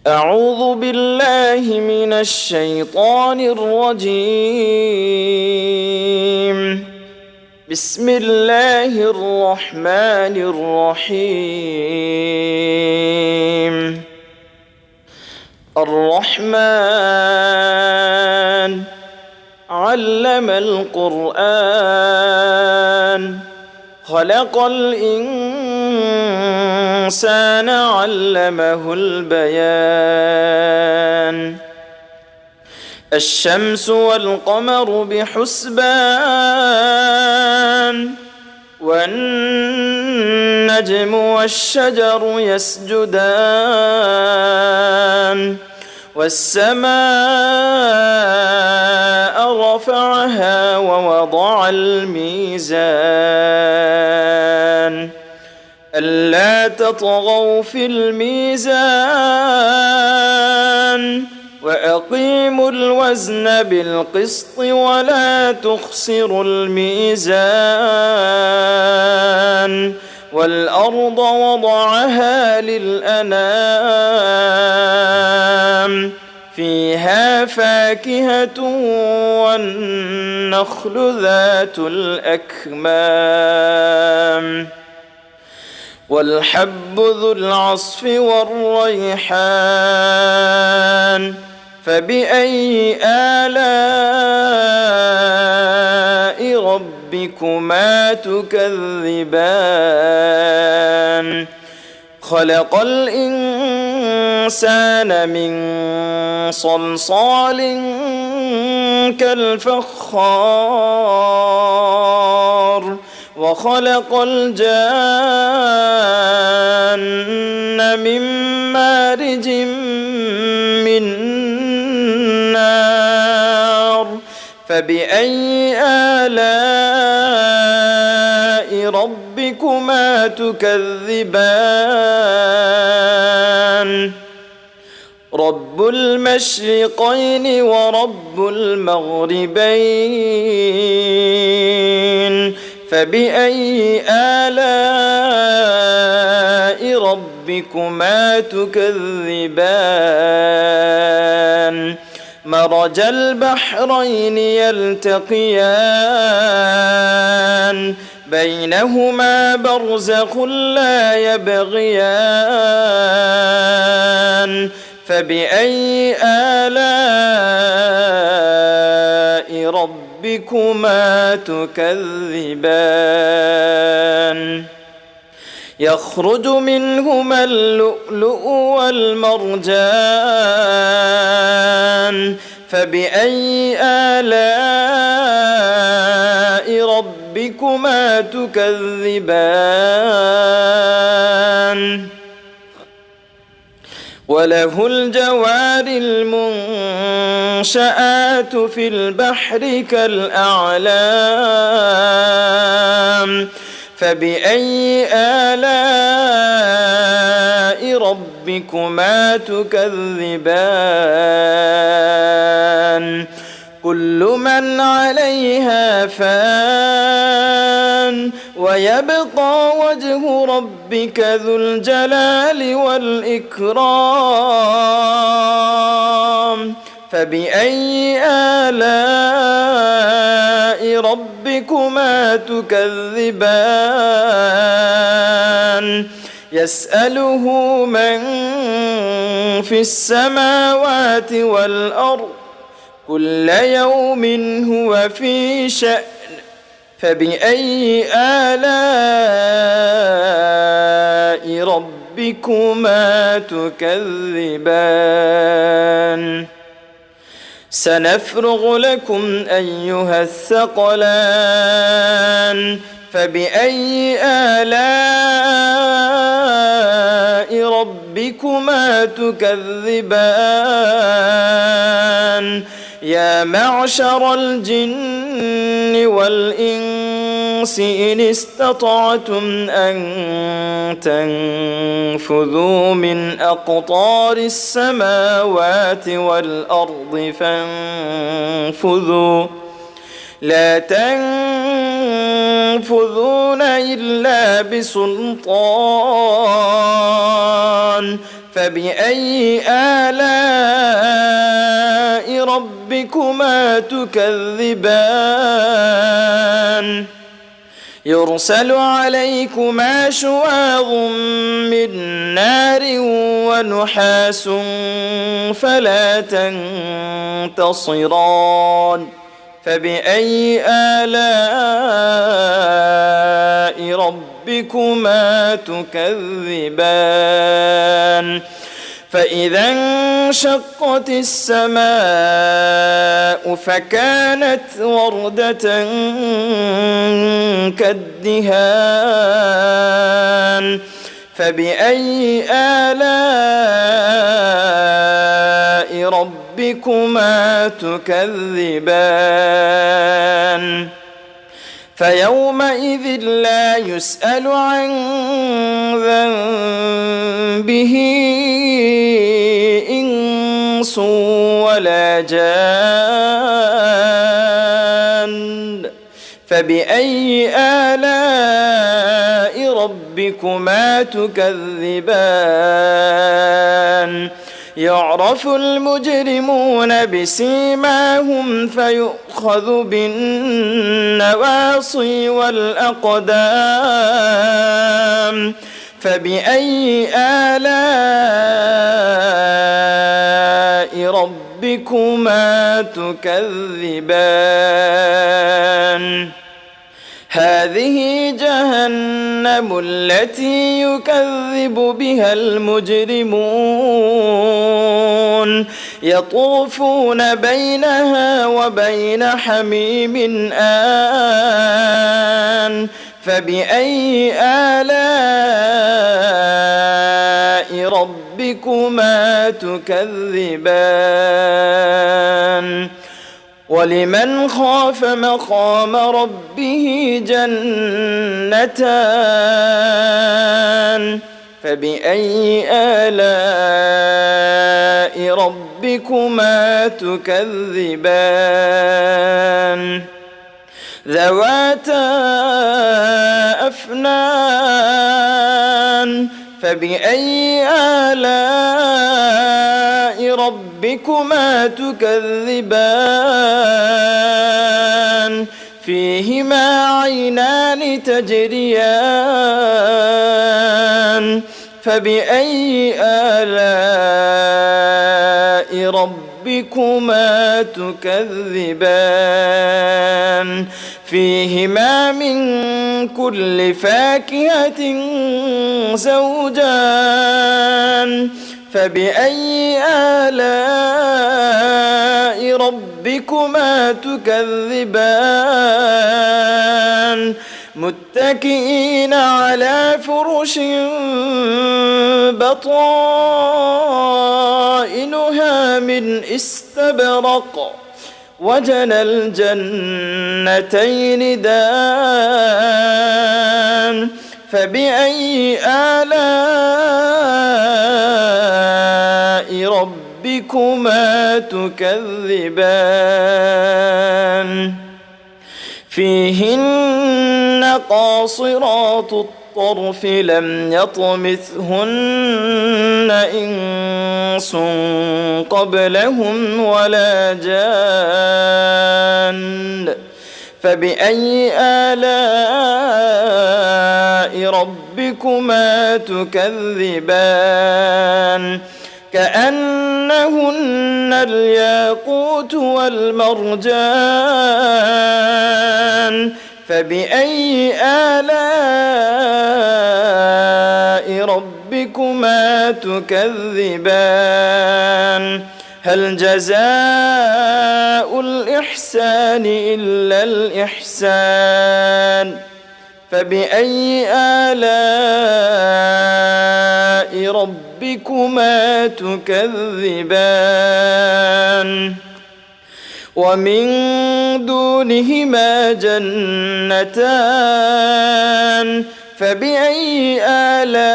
أعوذ بالله من الشيطان الرجيم. بسم الله الرحمن الرحيم. الرحمن علم القرآن خلق الإنسان علمه البيان. الشمس والقمر بحسبان والنجم والشجر يسجدان والسماء رفعها ووضع الميزان ألا تطغوا في الميزان وأقيموا الوزن بالقسط ولا تخسروا الميزان والأرض وضعها للأنام فيها فاكهة والنخل ذات الأكمام والحب ذو العصف والريحان فبأي آلاء ربكما تكذبان خلق الإنسان من صلصال كالفخار وخلق الجان من مارج من نار فبأي آلاء ربكما تكذبان رب المشرقين ورب المغربين فبأي آلاء ربكما تكذبان مرج البحرين يلتقيان بينهما برزخ لا يبغيان فبأي آلاء ربكما تكذبان يخرج منهما اللؤلؤ والمرجان فبأي آلاء ربكما تكذبان وله الجوار المنشآت في البحر كالأعلام فبأي آلاء ربكما تكذبان كل من عليها فان ويبقى وجه ربك ذو الجلال والإكرام فبأي آلاء ربكما تكذبان يسأله من في السماوات والأرض كل يوم هو في شأن فبأي آلاء ربكما تكذبان سنفرغ لكم أيها الثقلان فبأي آلاء ربكما تكذبان يا معشر الجن والإنس إن استطعتم أن تنفذوا من أقطار السماوات والأرض فانفذوا لا تنفذون إلا بسلطان فبأي آلاء ربكما تكذبان يرسل عليكما شواظ من نار ونحاس فلا تنتصران فبأي آلاء ربكما تكذبان فإذا انشقت السماء فكانت وردة كالدهان فبأي آلاء ربكما تكذبان فيومئذ لا يسأل عن ذنبه إنس ولا جان فبأي آلاء ربكما تكذبان يعرف المجرمون بسيماهم فيؤخذ بالنواصي والأقدام فبأي آلاء ربكما تكذبان هذه جهنم التي يكذب بها المجرمون يطوفون بينها وبين حميم آن فبأي آلاء ربكما تكذبان ولمن خاف مقام ربه جنتان فبأي آلاء ربكما تكذبان ذواتا أفنان فبأي آلاء ربكما تكذبان فيهما عينان تجريان فبأي آلاء ربكما تكذبان فيهما من كل فاكهة زوجان فبأي آلاء ربكما تكذبان متكئين على فرش بطائنها من استبرق وجنى الجنتين دان فبأي آلاء ربكما تكذبان فيهن قاصرات الطرف لم يطمثهن إنس قبلهم ولا جان فبأي آلاء ربكما تكذبان كأنهن الياقوت والمرجان فبأي آلاء ربكما تكذبان هل جزاء الإحسان إلا الإحسان فبأي آلاء ربكما تكذبان ومن دونهما جنتان فبأي آلاء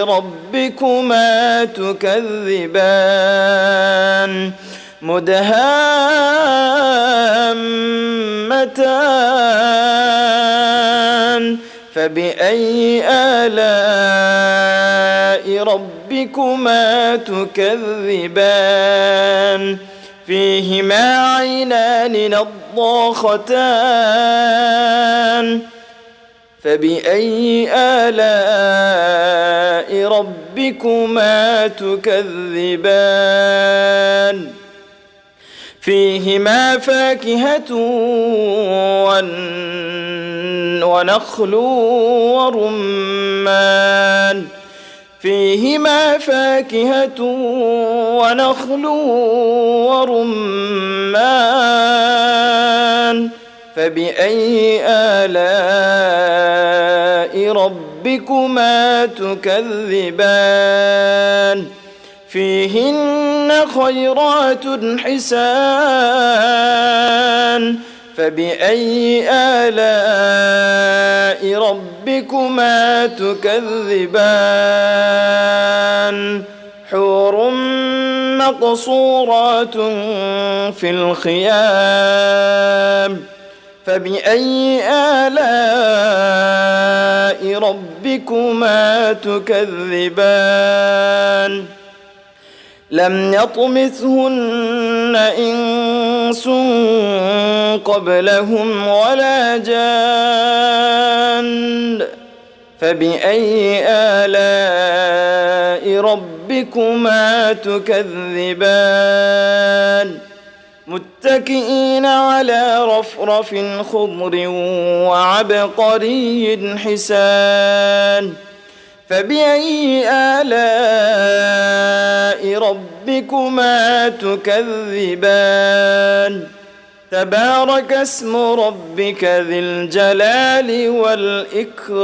ربكما تكذبان مدهامتان فبأي آلاء ربكما تكذبان فيهما عينان نضاختان فبأي آلاء ربكما تكذبان فيهما فاكهة ونخل ورمان فيهما فاكهة ونخل ورمان فبأي آلاء ربكما تكذبان فيهن خيرات حسان فبأي آلاء ربكما تكذبان حور مقصورات في الخيام فبأي آلاء ربكما تكذبان لم يطمثهن إنس قبلهم ولا جان فبأي آلاء ربكما تكذبان متكئين على رفرف خضر وعبقري حسان فبأي آلاء ربكما تكذبان تبارك اسم ربك ذي الجلال والإكرام